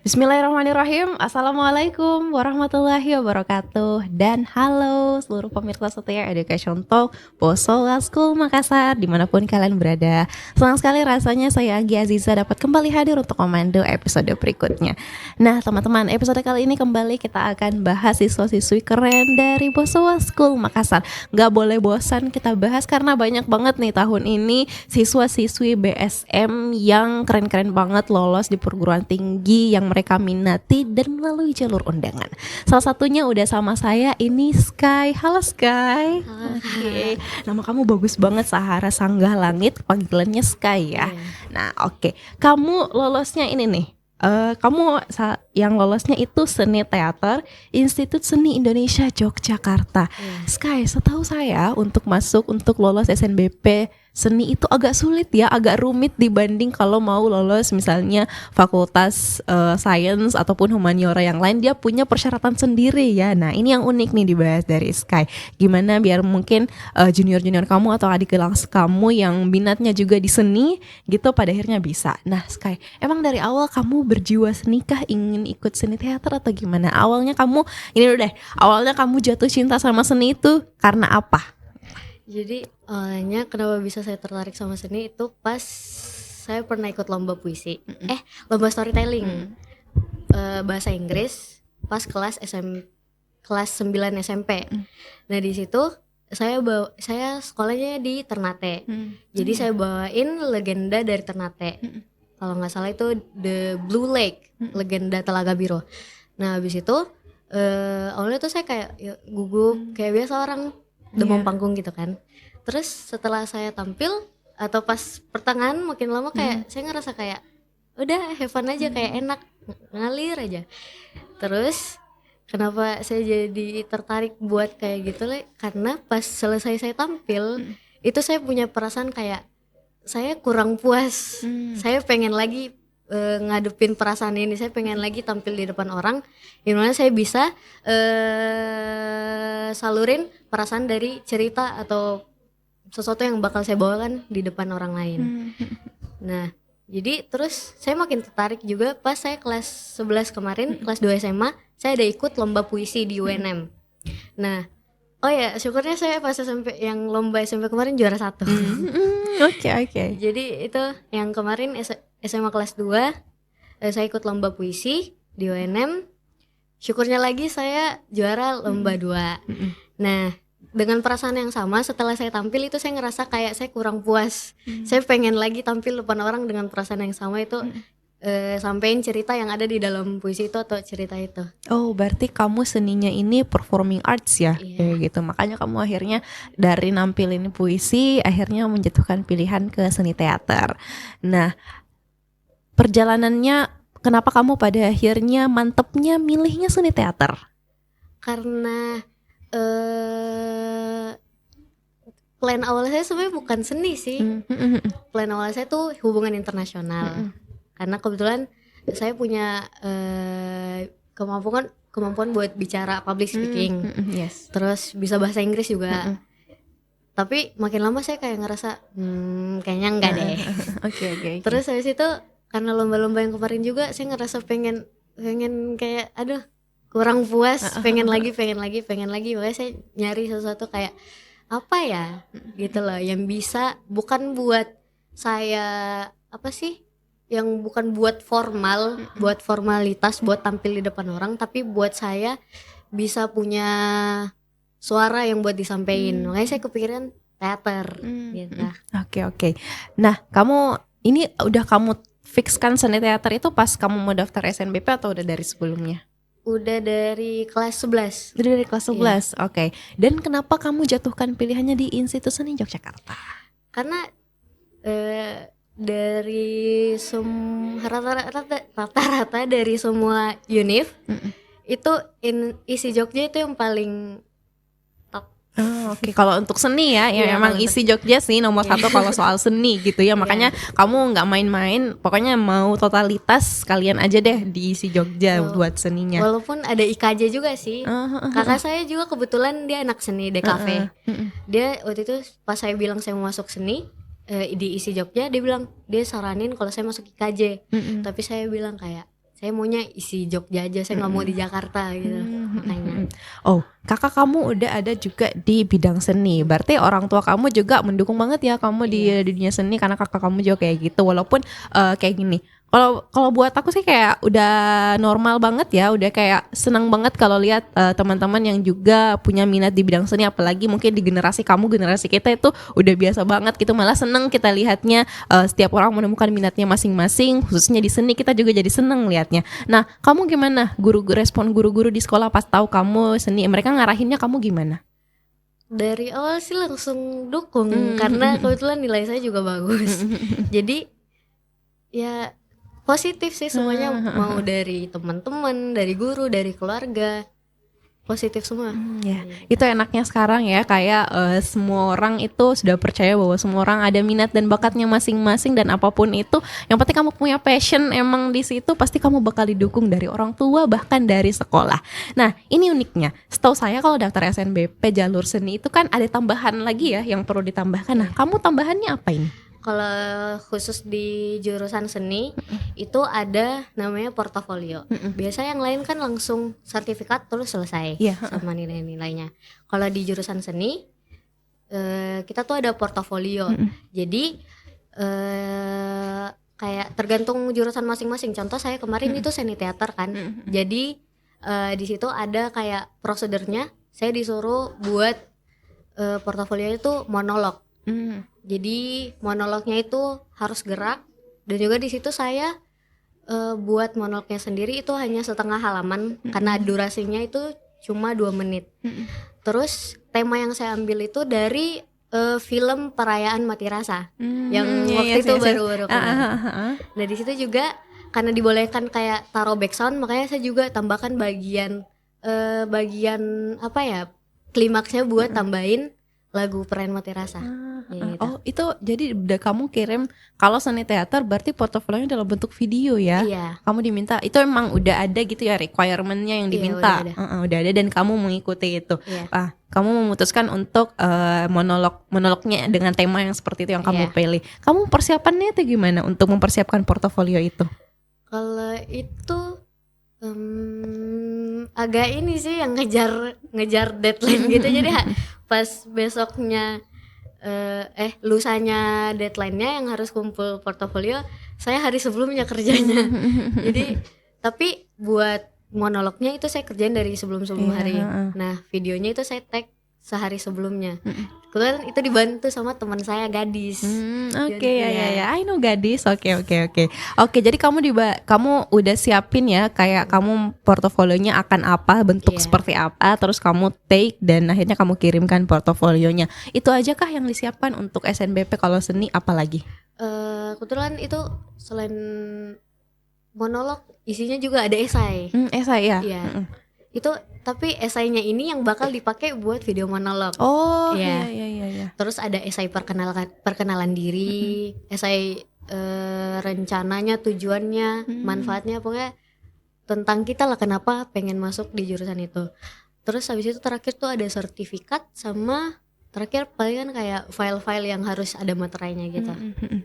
Bismillahirrahmanirrahim. Assalamualaikum warahmatullahi wabarakatuh. Dan halo seluruh pemirsa setia Education Talk Bosowa School Makassar dimanapun kalian berada. Senang sekali rasanya saya Anggi Aziza dapat kembali hadir untuk komando episode berikutnya. Nah teman-teman, episode kali ini kembali kita akan bahas siswa-siswi keren dari Bosowa School Makassar. Gak boleh bosan kita bahas karena banyak banget nih tahun ini siswa-siswi BSM yang keren-keren banget lolos di perguruan tinggi yang mereka minati dan melalui jalur undangan. Salah satunya udah sama saya, ini Sky. Halo Sky. Oke. Nama kamu bagus banget, Sahara Sanggah Langit, panggilannya Sky ya. Nah oke. Kamu lolosnya ini nih. Yang lolosnya itu seni teater Institut Seni Indonesia Yogyakarta. Sky, setahu saya untuk lolos SNBP seni itu agak sulit ya, agak rumit dibanding kalau mau lolos misalnya fakultas science ataupun humaniora yang lain, dia punya persyaratan sendiri ya. Nah ini yang unik nih dibahas dari Sky. Gimana biar mungkin junior-junior kamu atau adik kelas kamu yang minatnya juga di seni gitu pada akhirnya bisa. Nah Sky, emang dari awal kamu berjiwa seni kah, ingin ikut seni teater atau gimana? Awalnya kamu jatuh cinta sama seni itu karena apa? Jadi awalnya kenapa bisa saya tertarik sama seni itu pas saya pernah ikut lomba puisi, lomba storytelling bahasa Inggris pas kelas 9 SMP. Nah di situ saya sekolahnya di Ternate. Jadi saya bawain legenda dari Ternate. Kalau nggak salah itu The Blue Lake, legenda Telaga Biru. Nah habis itu awalnya tuh saya kayak gugup kayak biasa orang demam panggung gitu kan. Terus setelah saya tampil atau pas pertengahan makin lama kayak saya ngerasa kayak udah have fun aja, kayak enak ngalir aja. Terus kenapa saya jadi tertarik buat kayak gitu karena pas selesai saya tampil itu saya punya perasaan kayak saya kurang puas. Saya pengen lagi ngadepin perasaan ini, saya pengen lagi tampil di depan orang dimana saya bisa salurin perasaan dari cerita atau sesuatu yang bakal saya bawakan di depan orang lain. Nah jadi terus saya makin tertarik juga pas saya kelas 11 kemarin, kelas 2 SMA saya ada ikut lomba puisi di UNM. Nah syukurnya saya pas SMP yang lomba SMP kemarin juara 1. Oke. Jadi itu yang kemarin SMA kelas 2 saya ikut lomba puisi di UNM. Syukurnya lagi saya juara lomba 2. Nah dengan perasaan yang sama setelah saya tampil itu saya ngerasa kayak saya kurang puas. Saya pengen lagi tampil depan orang dengan perasaan yang sama itu, sampein cerita yang ada di dalam puisi itu atau cerita itu. Oh berarti kamu seninya ini performing arts ya, kayak gitu. Makanya kamu akhirnya dari nampilin puisi akhirnya menjatuhkan pilihan ke seni teater. Nah perjalanannya kenapa kamu pada akhirnya mantepnya milihnya seni teater? Karena plan awal saya sebenarnya bukan seni sih. Plan awal saya tuh hubungan internasional. Karena kebetulan saya punya kemampuan buat bicara public speaking. Terus bisa bahasa Inggris juga. Tapi makin lama saya kayak ngerasa kayaknya enggak deh. Okay. Terus habis itu karena lomba-lomba yang kemarin juga saya ngerasa pengen kayak aduh kurang puas, pengen lagi. Makanya saya nyari sesuatu kayak apa ya gitu loh yang bisa bukan buat saya yang bukan buat formal, buat formalitas, buat tampil di depan orang, tapi buat saya bisa punya suara yang buat disampaikan. Makanya saya kepikiran teater gitu. Oke. Nah kamu ini udah kamu fixkan seni teater itu pas kamu mau daftar SNBP atau udah dari sebelumnya? Udah dari kelas 11. Udah dari kelas 11, Oke. Dan kenapa kamu jatuhkan pilihannya di Institut Seni Yogyakarta? Karena dari rata-rata dari semua univ itu isi Jogja itu yang paling top. Oke. Kalau untuk seni ya emang isi Jogja sih nomor 1 kalau soal seni gitu ya. Makanya kamu nggak main-main, pokoknya mau totalitas kalian aja deh di isi Jogja buat seninya. Walaupun ada IKJ juga sih. Kakak saya juga kebetulan dia anak seni DKV. Dia waktu itu pas saya bilang saya mau masuk seni di isi Jogja, dia bilang dia saranin kalau saya masuk IKJ. Tapi saya bilang kayak saya maunya isi Jogja aja, saya nggak mau di Jakarta gitu makanya. Oh, kakak kamu udah ada juga di bidang seni. Berarti orang tua kamu juga mendukung banget ya kamu di dunia seni, karena kakak kamu juga kayak gitu. Walaupun kayak gini. Kalau buat aku sih kayak udah normal banget ya, udah kayak senang banget kalau lihat teman-teman yang juga punya minat di bidang seni, apalagi mungkin di generasi kamu, generasi kita itu udah biasa banget gitu. Malah seneng kita lihatnya, setiap orang menemukan minatnya masing-masing, khususnya di seni kita juga jadi seneng lihatnya. Nah, kamu gimana? Respon guru-guru di sekolah pas tahu kamu seni, mereka ngarahinnya kamu gimana? Dari awal sih langsung dukung karena kebetulan nilai saya juga bagus. Jadi ya positif sih semuanya, mau dari teman-teman, dari guru, dari keluarga, positif semua. Ya, itu enaknya sekarang ya, kayak semua orang itu sudah percaya bahwa semua orang ada minat dan bakatnya masing-masing, dan apapun itu, yang penting kamu punya passion emang di situ, pasti kamu bakal didukung dari orang tua bahkan dari sekolah. Nah, ini uniknya, setahu saya kalau daftar SNBP jalur seni itu kan ada tambahan lagi ya yang perlu ditambahkan. Nah, kamu tambahannya apa ini? Kalau khusus di jurusan seni itu ada namanya portofolio. Biasa yang lain kan langsung sertifikat terus selesai sama nilai-nilainya. Kalau di jurusan seni kita tuh ada portofolio. Jadi kayak tergantung jurusan masing-masing. Contoh saya kemarin itu seni teater kan. Jadi di situ ada kayak prosedurnya. Saya disuruh buat portofolio itu monolog. Jadi monolognya itu harus gerak, dan juga di situ saya buat monolognya sendiri itu hanya setengah halaman karena durasinya itu cuma 2 menit. Terus tema yang saya ambil itu dari film Perayaan Mati Rasa yang waktu itu baru-baru keluar. Nah di situ juga karena dibolehkan kayak taruh background, makanya saya juga tambahkan bagian apa ya, klimaksnya buat tambahin lagu Perayaan Mati Rasa. Gitu. Oh, itu jadi udah kamu kirim, kalau seni teater berarti portofolionya dalam bentuk video ya? Iya. Kamu diminta, itu emang udah ada gitu ya requirement-nya yang diminta? Iya, udah ada dan kamu mengikuti itu. Iya. Kamu memutuskan untuk monolognya dengan tema yang seperti itu yang kamu pilih. Kamu persiapannya itu gimana untuk mempersiapkan portofolio itu? Kalau itu agak ini sih yang ngejar deadline gitu. Jadi pas besoknya lusanya deadline-nya yang harus kumpul portofolio, saya hari sebelumnya kerjanya. Jadi tapi buat monolognya itu saya kerjain dari sebelum hari. Nah videonya itu saya tag sehari sebelumnya. Kebetulan itu dibantu sama teman saya gadis. Oke, ya, I know gadis. Oke. Oke, jadi kamu udah siapin ya, kayak kamu portofolionya akan apa, bentuk seperti apa, terus kamu take dan akhirnya kamu kirimkan portofolionya. Itu aja kah yang disiapkan untuk SNBP? Kalau seni apa lagi? Kebetulan itu selain monolog isinya juga ada esai. Esai ya? Iya. Itu tapi esainya ini yang bakal dipakai buat video monolog. Oh, iya. Iya. Terus ada esai perkenalan diri, esai rencananya, tujuannya, manfaatnya, pokoknya tentang kita lah kenapa pengen masuk di jurusan itu. Terus habis itu terakhir tuh ada sertifikat, sama terakhir paling kan kayak file-file yang harus ada materainya gitu.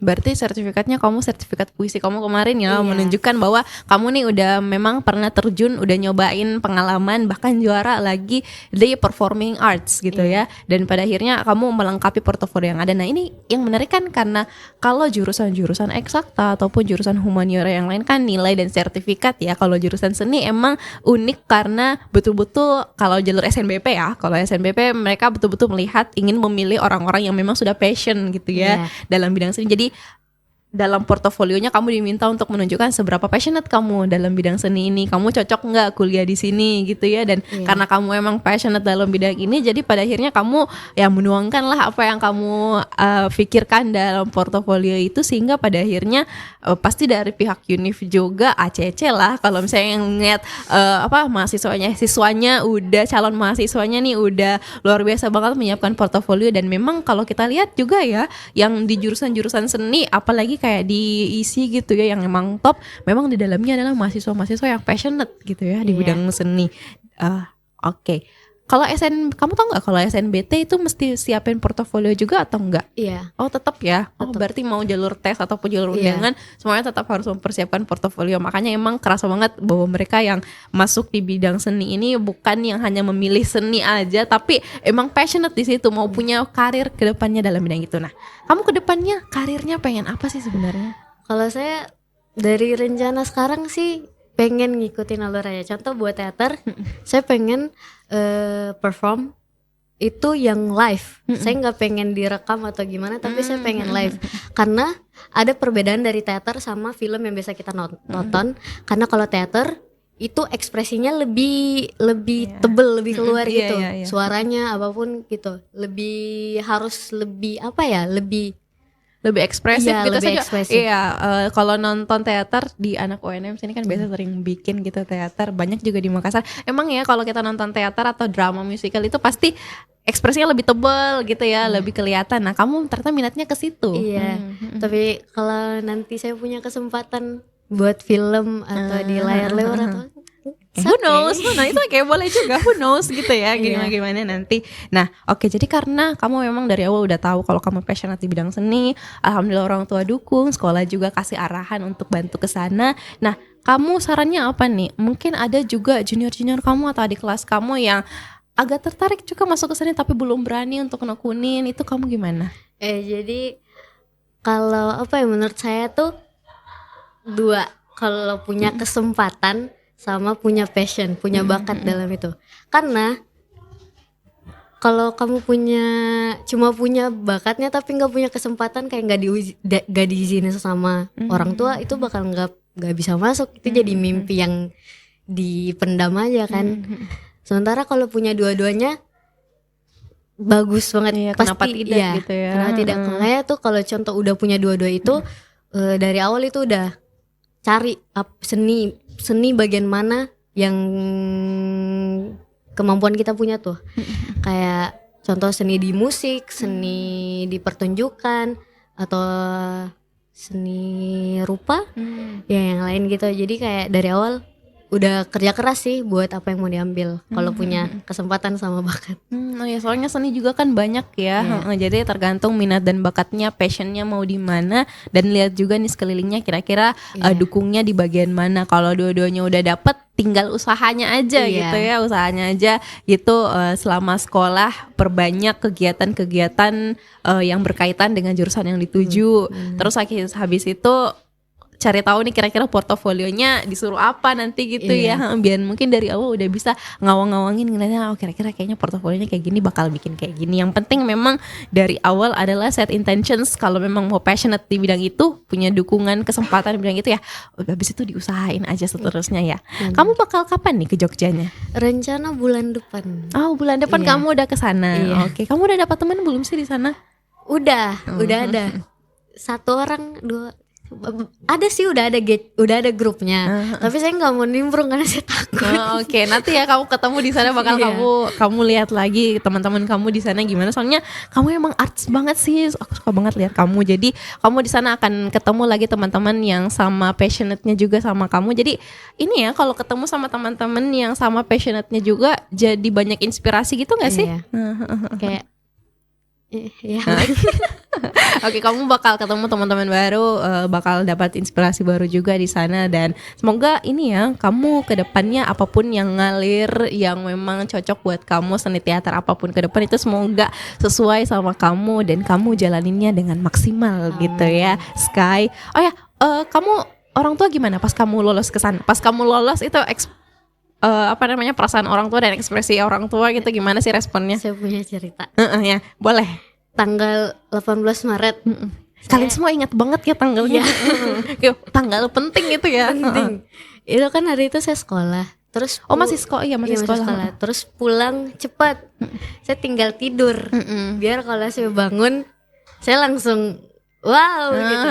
Berarti sertifikatnya kamu sertifikat puisi kamu kemarin ya, menunjukkan bahwa kamu nih udah memang pernah terjun, udah nyobain pengalaman, bahkan juara lagi di performing arts gitu ya. Dan pada akhirnya kamu melengkapi portofolio yang ada. Nah ini yang menarik kan, karena kalau jurusan-jurusan eksakta ataupun jurusan humaniora yang lain kan nilai dan sertifikat ya. Kalau jurusan seni emang unik karena betul-betul kalau jalur SNBP ya, kalau SNBP mereka betul-betul melihat ingin memilih orang-orang yang memang sudah passion gitu ya dalam bidang seni. Jadi dalam portofolionya kamu diminta untuk menunjukkan seberapa passionate kamu dalam bidang seni ini, kamu cocok nggak kuliah di sini gitu ya. Dan karena kamu emang passionate dalam bidang ini, jadi pada akhirnya kamu ya menuangkan lah apa yang kamu pikirkan dalam portofolio itu, sehingga pada akhirnya pasti dari pihak Univ juga ACC lah, kalau misalnya ngeliat siswanya udah, calon mahasiswanya nih udah luar biasa banget menyiapkan portofolio. Dan memang kalau kita lihat juga ya, yang di jurusan-jurusan seni apalagi kayak diisi gitu ya, yang emang top, memang di dalamnya adalah mahasiswa-mahasiswa yang passionate gitu ya di bidang seni. Oke. Kalau kamu tau nggak kalau SNBT itu mesti siapin portofolio juga atau enggak? Iya. Oh tetap ya. Oh Tetep. berarti mau jalur tes ataupun jalur Iya. undangan semuanya tetap harus mempersiapkan portofolio. Makanya emang kerasa banget bahwa mereka yang masuk di bidang seni ini bukan yang hanya memilih seni aja, tapi emang passionate di situ, mau punya karir ke depannya dalam bidang itu. Nah, kamu ke depannya karirnya pengen apa sih sebenarnya? Kalau saya dari rencana sekarang sih pengen ngikutin alur aja. Contoh buat teater, saya pengen perform itu yang live. Saya nggak pengen direkam atau gimana, tapi saya pengen live. Karena ada perbedaan dari teater sama film yang biasa kita nonton. Karena kalau teater itu ekspresinya lebih tebel, lebih keluar gitu. Suaranya apapun gitu. Harus lebih lebih ekspresif Iya, gitu lebih saja. ekspresif. Iya, kalau nonton teater di anak UNM sini kan biasa sering bikin gitu teater. Banyak juga di Makassar. Emang ya kalau kita nonton teater atau drama musikal itu pasti ekspresinya lebih tebal gitu ya, lebih kelihatan. Nah, kamu ternyata minatnya ke situ. Iya. Tapi kalau nanti saya punya kesempatan buat film atau di layar lebar atau Who knows? Nah itu kayak boleh juga. Who knows gitu ya. Gimana nanti. Nah oke, jadi karena kamu memang dari awal udah tahu kalau kamu passionate di bidang seni, alhamdulillah orang tua dukung, sekolah juga kasih arahan untuk bantu ke sana. Nah kamu sarannya apa nih? Mungkin ada juga junior kamu atau adik kelas kamu yang agak tertarik juga masuk ke seni tapi belum berani untuk nekunin. Itu kamu gimana? Jadi kalau menurut saya tuh dua. Kalau punya kesempatan sama punya passion, punya bakat dalam itu. Karena kalau kamu cuma punya bakatnya tapi nggak punya kesempatan, kayak nggak diizinin sama orang tua, itu bakal nggak bisa masuk. Itu jadi mimpi yang dipendam aja kan. Sementara kalau punya dua-duanya bagus banget. Kenapa pasti tidak ya, gitu ya? Kenapa tidak? Makanya tuh kalau contoh udah punya dua-dua itu dari awal itu udah cari seni bagian mana yang kemampuan kita punya tuh. Kayak contoh seni di musik, seni di pertunjukan, atau seni rupa, ya yang lain gitu. Jadi kayak dari awal udah kerja keras sih buat apa yang mau diambil kalau punya kesempatan sama bakat. Oh ya, soalnya seni juga kan banyak ya. Jadi tergantung minat dan bakatnya, passionnya mau di mana, dan lihat juga nih sekelilingnya kira-kira dukungnya di bagian mana. Kalau dua-duanya udah dapet, tinggal usahanya aja gitu ya, usahanya aja gitu. Selama sekolah perbanyak kegiatan-kegiatan yang berkaitan dengan jurusan yang dituju. Terus habis itu cari tahu nih kira-kira portofolionya disuruh apa nanti gitu ya, biar mungkin dari awal udah bisa ngawang-ngawangin ngeliatnya, kira-kira kayaknya portofolionya kayak gini, bakal bikin kayak gini. Yang penting memang dari awal adalah set intentions, kalau memang mau passionate di bidang itu, punya dukungan, kesempatan di bidang itu ya, habis itu diusahain aja seterusnya ya. Kamu bakal kapan nih ke Jogjanya? Rencana bulan depan. Oh, bulan depan kamu udah ke sana. Oke, kamu udah dapat teman belum sih di sana? Udah ada. Satu orang, dua, ada sih, udah ada grupnya. Tapi saya nggak mau nimbrung karena saya takut. Oke, nanti ya kamu ketemu di sana bakal kamu lihat lagi teman-teman kamu di sana gimana. Soalnya kamu emang arts banget sih. Aku suka banget lihat kamu. Jadi kamu di sana akan ketemu lagi teman-teman yang sama passionate-nya juga sama kamu. Jadi ini ya, kalau ketemu sama teman-teman yang sama passionate-nya juga, jadi banyak inspirasi gitu nggak sih? Kayak Oke, kamu bakal ketemu teman-teman baru, bakal dapat inspirasi baru juga di sana, dan semoga ini ya, kamu kedepannya apapun yang ngalir, yang memang cocok buat kamu, seni teater apapun ke depan itu semoga sesuai sama kamu dan kamu jalaninnya dengan maksimal gitu ya, Sky. Oh ya, kamu orang tua gimana pas kamu lolos ke sana? Pas kamu lolos itu perasaan orang tua dan ekspresi orang tua gitu, gimana sih responnya? Saya punya cerita. Ya, boleh. Tanggal 18 Maret. Kalian semua ingat banget ya tanggalnya. Tanggal penting itu ya. Penting. Itu kan hari itu saya sekolah. Terus masih sekolah. Terus pulang cepat. Saya tinggal tidur. Biar kalau saya bangun saya langsung wow gitu.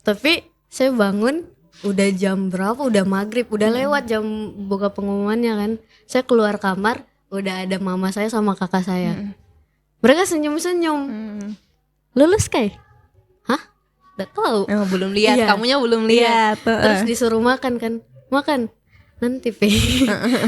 Tapi saya bangun udah jam berapa? Udah maghrib, udah lewat jam buka pengumumannya kan. Saya keluar kamar, udah ada mama saya sama kakak saya. Mereka senyum-senyum. Lulus kayak? Hah? Gak tahu. Belum lihat, kamunya belum lihat. Terus disuruh makan kan. Makan. Nanti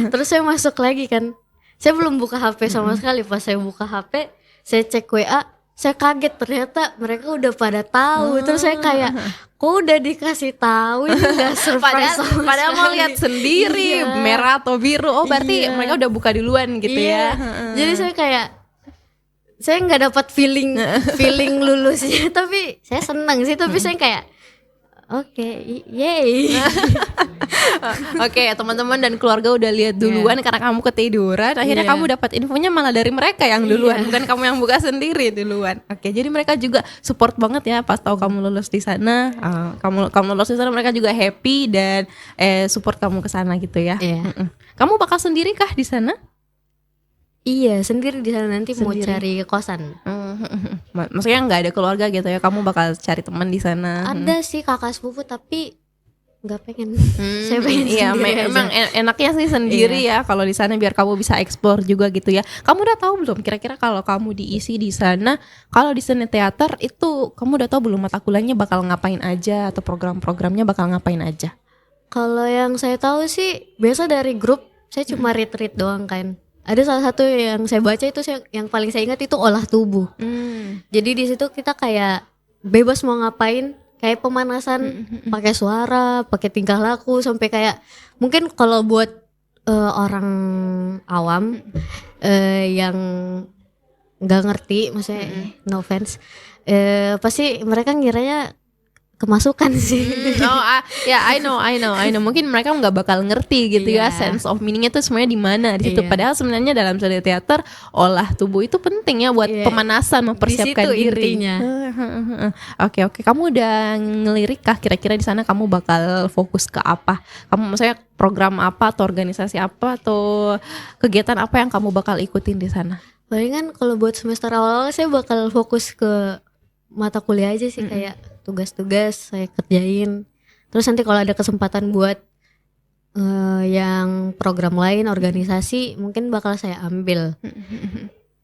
Terus saya masuk lagi kan. Saya belum buka HP sama sekali. Pas saya buka HP, saya cek WA, saya kaget ternyata mereka udah pada tahu. Terus saya kayak, kok udah dikasih tahu ini nggak surprise sama Padahal mau sekali. lihat sendiri Iya. merah atau biru. Oh berarti Iya. mereka udah buka duluan gitu Iya. ya. Jadi saya kayak saya nggak dapat feeling lulusnya, tapi saya senang sih. Tapi saya kayak oke, yay. Oke, teman-teman dan keluarga udah lihat duluan karena kamu ketiduran. Akhirnya Iya. kamu dapat infonya malah dari mereka yang duluan, bukan kamu yang buka sendiri duluan. Oke, jadi mereka juga support banget ya pas tahu kamu lulus di sana. Kamu lulus di sana, mereka juga happy dan support kamu ke sana gitu ya. Iya. Kamu bakal sendiri kah di sana? Iya, sendiri di sana, nanti mau Sendiri. cari kosan. Maksudnya nggak ada keluarga gitu ya? Kamu bakal cari teman di sana? Ada sih kakak sepupu tapi nggak pengen. Hmm, Saya pengen iya, sendiri aja. emang enaknya sih sendiri ya kalau di sana biar kamu bisa explore juga gitu ya. Kamu udah tahu belum kira-kira kalau kamu diisi di sana, kalau di seni teater itu kamu udah tahu belum mata kuliahnya bakal ngapain aja atau program-programnya bakal ngapain aja? Kalau yang saya tahu sih biasa dari grup saya cuma read doang kan. Ada salah satu yang saya baca itu yang paling saya ingat itu olah tubuh. Jadi di situ kita kayak bebas mau ngapain, kayak pemanasan pakai suara, pakai tingkah laku, sampai kayak mungkin kalau buat orang awam yang nggak ngerti, maksudnya no offense, pasti mereka ngiranya kemasukan sih. Ya I know. Mungkin mereka nggak bakal ngerti gitu ya Iya. sense of meaningnya tuh sebenarnya di mana di situ. Iya. Padahal sebenarnya dalam seni teater olah tubuh itu penting ya buat Iya. pemanasan, mempersiapkan Di situ diri. intinya. Oke. Kamu udah ngelirik kah kira-kira di sana kamu bakal fokus ke apa? Kamu maksudnya program apa atau organisasi apa atau kegiatan apa yang kamu bakal ikutin di sana? Palingan kalau buat semester awal saya bakal fokus ke mata kuliah aja sih, kayak tugas-tugas saya kerjain. Terus nanti kalau ada kesempatan buat yang program lain, organisasi, mungkin bakal saya ambil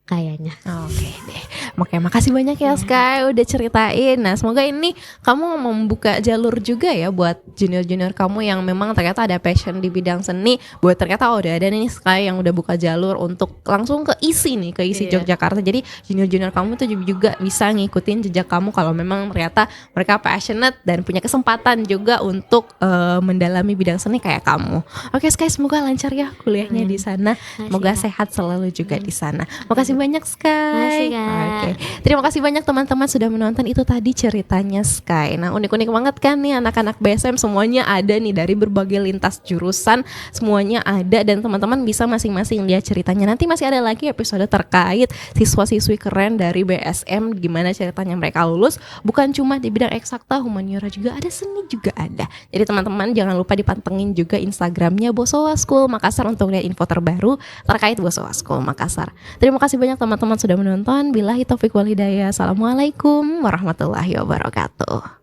kayaknya. Oke deh. Oke, makasih banyak ya Sky udah ceritain. Nah, semoga ini kamu membuka jalur juga ya buat junior-junior kamu yang memang ternyata ada passion di bidang seni. Buat ternyata udah ada nih Sky yang udah buka jalur untuk langsung ke isi Iya. Yogyakarta. Jadi junior-junior kamu tuh juga bisa ngikutin jejak kamu kalau memang ternyata mereka passionate dan punya kesempatan juga untuk mendalami bidang seni kayak kamu. Oke Sky, semoga lancar ya kuliahnya di sana. Semoga Kak. sehat selalu juga di sana. Makasih banyak Sky. Makasih, Kak. Oke. Terima kasih banyak teman-teman sudah menonton. Itu tadi ceritanya Sky. Nah, unik-unik banget kan nih anak-anak BSM, semuanya ada nih dari berbagai lintas jurusan, semuanya ada dan teman-teman bisa masing-masing lihat ceritanya. Nanti masih ada lagi episode terkait siswa-siswi keren dari BSM, gimana ceritanya mereka lulus, bukan cuma di bidang eksakta, humaniora juga ada, seni juga ada. Jadi teman-teman jangan lupa dipantengin juga Instagramnya Bosowa School Makassar untuk lihat info terbaru terkait Bosowa School Makassar. Terima kasih banyak teman-teman sudah menonton. Billahi taufiq wal hidayah. Assalamualaikum warahmatullahi wabarakatuh.